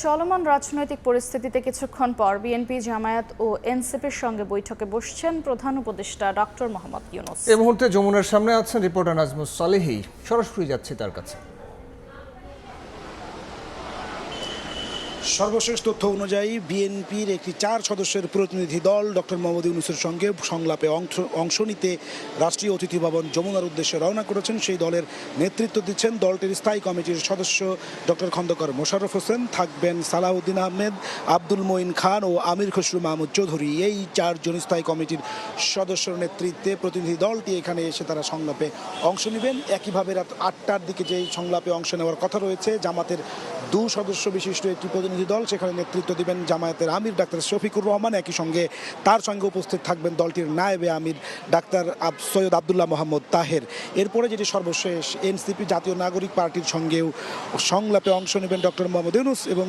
চলমান রাজনৈতিক পরিস্থিতিতে কিছুক্ষণ পর বিএনপি, জামায়াত ও এনসিপির সঙ্গে বৈঠকে বসছেন প্রধান উপদেষ্টা ডক্টর মোহাম্মদ ইউনূস। এই মুহূর্তে যমুনার সামনে আছেন রিপোর্টার নাজমুস সালেহী। সরাসরি যাচ্ছি তার কাছে। সর্বশেষ তথ্য অনুযায়ী বিএনপির একটি 4 সদস্যের প্রতিনিধি দল ডক্টর মোহাম্মদ ইউনূসের সঙ্গে সংলাপে অংশ নিতে রাষ্ট্রীয় অতিথি ভবন যমুনার উদ্দেশ্যে রওনা করেছেন। সেই দলের নেতৃত্ব দিচ্ছেন দলটির স্থায়ী কমিটির সদস্য ডক্টর খন্দকার মোশাররফ হোসেন, থাকবেন সালাউদ্দিন আহমেদ, আব্দুল মঈন খান ও আমির খসরু মাহমুদ চৌধুরী। এই 4 জন স্থায়ী কমিটির সদস্যর নেতৃত্বে প্রতিনিধি দলটি এখানে এসে তারা সংলাপে অংশ নেবেন। একইভাবে রাত 8টার দিকে যেই সংলাপে অংশ নেওয়ার কথা রয়েছে, জামাতের 2 সদস্য বিশিষ্ট একটি প্রতিনিধি দল, সেখানে নেতৃত্ব দিবেন জামায়াতের আমির ডাক্তার শফিকুর রহমান। একই সঙ্গে তার সঙ্গে উপস্থিত থাকবেন দলটির নায়েবে আমির ডাক্তার সৈয়দ আবদুল্লাহ মোহাম্মদ তাহের। এরপরে যেটি সর্বশেষ, এনসিপি জাতীয় নাগরিক পার্টির সঙ্গেও সংলাপে অংশ নেবেন ডক্টর মোহাম্মদ ইউনূস এবং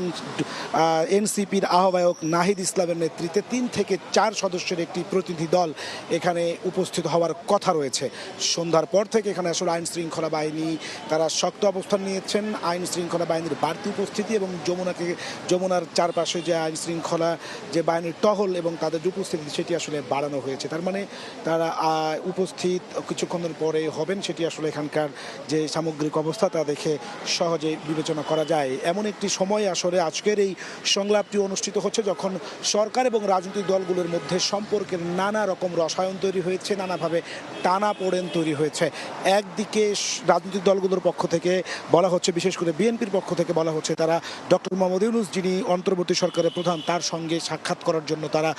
এনসিপির আহ্বায়ক নাহিদ ইসলামের নেতৃত্বে 3 থেকে 4 সদস্যের একটি প্রতিনিধি দল এখানে উপস্থিত হওয়ার কথা রয়েছে। সন্ধ্যার পর থেকে এখানে আসলে আইন শৃঙ্খলা বাহিনী তারা শক্ত অবস্থান নিয়েছেন। আইন শৃঙ্খলা বাহিনীর বাড়তি উপস্থিতি এবং যমুনার চারপাশে যে আইন শৃঙ্খলা যে বাহিনীর টহল এবং তাদের উপস্থিতি সেটি আসলে বাড়ানো হয়েছে। তার মানে তারা উপস্থিত কিছুক্ষণের পরে হবেন, সেটি আসলে এখানকার যে সামগ্রিক অবস্থা তা দেখে সহজে বিবেচনা করা যায়। এমন একটি সময় আসলে আজকের এই সংলাপটি অনুষ্ঠিত হচ্ছে যখন সরকার এবং রাজনৈতিক দলগুলোর মধ্যে সম্পর্কের নানা রকম রসায়ন তৈরি হয়েছে, নানাভাবে টানাপোড়েন তৈরি হয়েছে। একদিকে রাজনৈতিক দলগুলোর পক্ষ থেকে বলা হচ্ছে, বিশেষ করে বিএনপির পক্ষ থেকে বলা হচ্ছে, তারা ডক্টর মোহাম্মদ ইউনূস যিনি অন্তর্বর্তী সরকারের প্রধান তার সঙ্গে সাক্ষাৎ করার জন্য তারা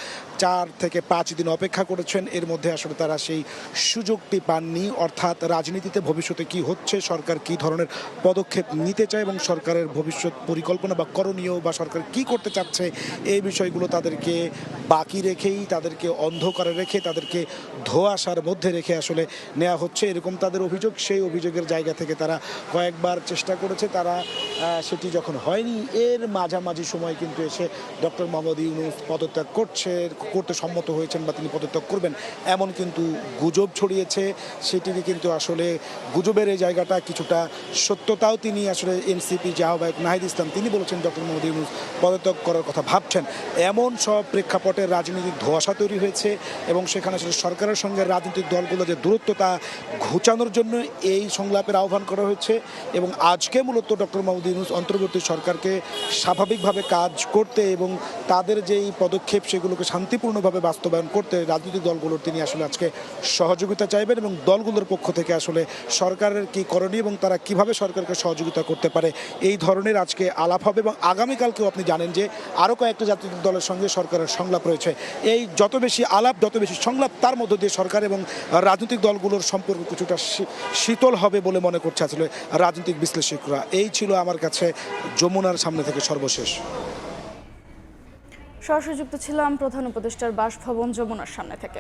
4 থেকে 5 দিন অপেক্ষা করেছেন। এর মধ্যে আসলে তারা সেই সুযোগটি পাননি। অর্থাৎ রাজনীতিতে ভবিষ্যতে কি হচ্ছে, সরকার কি ধরনের পদক্ষেপ নিতে চায় এবং সরকারের ভবিষ্যৎ পরিকল্পনা বা করণীয় বা সরকার কি করতে চাচ্ছে, এই বিষয়গুলো তাদেরকে বাকি রেখেই, তাদেরকে অন্ধকারে রেখে, তাদেরকে ধোঁয়াশার মধ্যে রেখে আসলে নেওয়া হচ্ছে, এরকম তাদের অভিযোগ। সেই অভিযোগের জায়গা থেকে তারা কয়েকবার চেষ্টা করেছে, তারা সেটি যখন হয়নি, এর মাঝামাঝি সময় কিন্তু এসে ডক্টর মোহাম্মদ ইউনূস পদত্যাগ করতে সম্মত হয়েছেন বা তিনি পদত্যাগ করবেন এমন কিন্তু গুজব ছড়িয়েছে। সেটিরই কিন্তু আসলে গুজবের এই জায়গাটা কিছুটা সত্যতাও তিনি আসলে এনসিপি যে আহ্বায়ক নাহিদ ইসলাম তিনি বলেছেন ডক্টর মোহাম্মদ ইউনূস পদত্যাগ করার কথা ভাবছেন। এমন সব প্রেক্ষাপটে রাজনৈতিক ধোঁয়াশা তৈরি হয়েছে এবং সেখানে আসলে সরকারের সঙ্গে রাজনৈতিক দলগুলো যে দূরত্বতা ঘুচানোর জন্য এই সংলাপের আহ্বান করা হয়েছে। এবং আজকে মূলত ডক্টর মোহাম্মদ ইউনূস অন্তর্বর্তী সরকারকে স্বাভাবিকভাবে কাজ করতে এবং তাদের যেই পদক্ষেপ সেগুলোকে শান্তিপূর্ণভাবে বাস্তবায়ন করতে রাজনৈতিক দলগুলোর তিনি আসলে আজকে সহযোগিতা চাইবেন এবং দলগুলোর পক্ষ থেকে আসলে সরকারের কি করণীয় এবং তারা কিভাবে সরকারকে সহযোগিতা করতে পারে এই ধরনের আজকে আলাপ হবে। এবং আগামীকালকেও আপনি জানেন যে আরও কয়েকটা জাতীয় দলের সঙ্গে সরকারের সংলাপ রয়েছে। এই যত বেশি আলাপ, যত বেশি সংলাপ, তার মধ্য দিয়ে সরকার এবং রাজনৈতিক দলগুলোর সম্পর্ক কিছুটা শীতল হবে বলে মনে করছে আসলে রাজনৈতিক বিশ্লেষকরা। এই ছিল আমার কাছে যমুনার সামনে থেকে সর্বশেষ। সরাসরি যুক্ত ছিলাম প্রধান উপদেষ্টার বাসভবন যমুনার সামনে থেকে।